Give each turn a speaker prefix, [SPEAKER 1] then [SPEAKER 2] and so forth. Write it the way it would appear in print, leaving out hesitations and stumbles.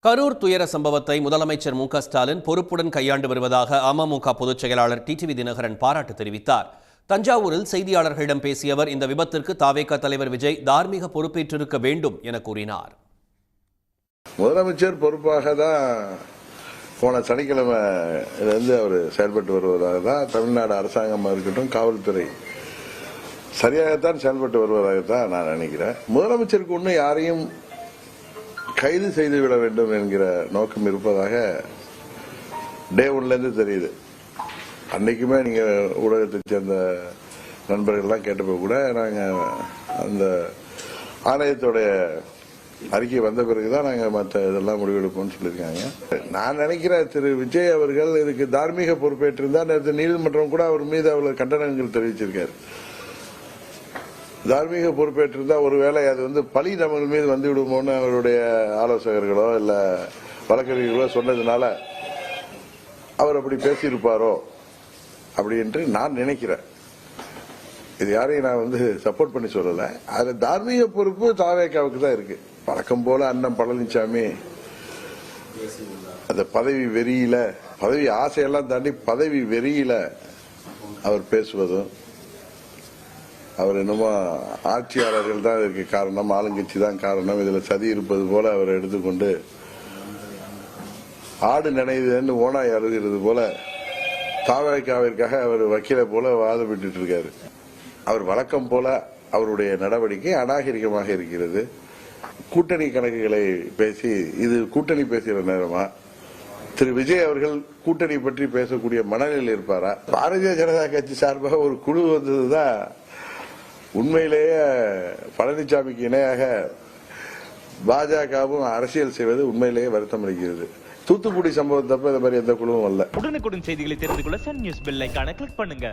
[SPEAKER 1] கரூர் துயர சம்பவத்தை முதலமைச்சர் மு க ஸ்டாலின் பொறுப்புடன் கையாண்டு வருவதாக அமமுக பொதுச் செயலாளர் டிடிவி தினகரன் பாராட்டு தெரிவித்தார். தஞ்சாவூரில் செய்தியாளர்களிடம் பேசிய அவர் இந்த விபத்திற்கு தாவேகா தலைவர் விஜய் தார்மீக பொறுப்பேற்றிருக்க வேண்டும் என கூறினார்.
[SPEAKER 2] முதலமைச்சர் பொறுப்பாக தான் போன சனிக்கிழமை அவர் செயல்பட்டு வருவதாக தான் தமிழ்நாடு அரசாங்கமாக இருக்கட்டும், காவல்துறை சரியாகத்தான் செயல்பட்டு வருவதாகத்தான் நான் நினைக்கிறேன். முதலமைச்சருக்கு ஒன்றும் யாரையும் கைது செய்துவிட வேண்டும் என்கிற நோக்கம் இருப்பதாக டே ஒன்லேருந்து தெரியுது. அன்னைக்குமே நீங்க ஊடகத்தை சேர்ந்த நண்பர்கள்லாம் கேட்டப்போ கூட நாங்கள் அந்த ஆணையத்தோடைய அறிக்கை வந்த பிறகுதான் நாங்கள் மற்ற இதெல்லாம் முடிவெடுப்போம்னு சொல்லியிருக்காங்க. நான் நினைக்கிறேன் திரு விஜய் அவர்கள் இதுக்கு தார்மீக பொறுப்பேற்றிருந்தால் நேற்று நீதிமன்றம் கூட அவர் மீது அவ்வளவு கண்டனங்கள் தெரிவிச்சிருக்காரு. தார்மீக பொறுப்பேற்றிருந்தா ஒருவேளை அது பழி நம்ம மீது வந்து விடுமோன்னு அவருடைய ஆலோசகர்களோ இல்ல வழக்கறிஞர்களோ சொன்னதுனால அவர் அப்படி பேசியிருப்பாரோ அப்படி என்று நான் நினைக்கிறேன். இது யாரையும் நான் சப்போர்ட் பண்ணி சொல்லல. அது தார்மீக பொறுப்பு தாவேகாவுக்கு தான் இருக்கு. வழக்கம் போல அண்ணன் பழனிசாமி அந்த பதவி வெறியில, பதவி ஆசையெல்லாம் தாண்டி பதவி வெறியில அவர் பேசுவதும், அவர் என்னமோ ஆட்சியாளர்கள் தான் இதற்கு காரணம், ஆளுங்கட்சி தான் காரணம், இதுல சதி இருப்பது போல அவர் எடுத்துக்கொண்டு ஆடு நினைவுன்னு ஓனாய் அழுகிறது போல தாவேகாவிற்காக அவர் வக்கீல போல வாதப்பட்டு இருக்காரு. அவர் வழக்கம் போல அவருடைய நடவடிக்கை அநாகரிகமாக இருக்கிறது. கூட்டணி கணக்குகளை பேசி, இது கூட்டணி பேசுகிற நேரமா? திரு விஜய் அவர்கள் கூட்டணி பற்றி பேசக்கூடிய மனநிலையில் இருப்பாரா? பாரதிய ஜனதா கட்சி சார்பாக ஒரு குழு வந்ததுதான் உண்மையிலேயே பழனிசாமிக்கு இணையாக பாஜகவும் அரசியல் செய்வது உண்மையிலேயே வருத்தம் அளிக்கிறது. தூத்துக்குடி சம்பவத்தப்ப இந்த மாதிரி எந்த குழுவும் அல்ல.
[SPEAKER 3] உடனுக்குடன் செய்திகளை தெரிந்து கொள்ள சன் நியூஸ் பெல் ஐகானை கிளிக் பண்ணுங்க.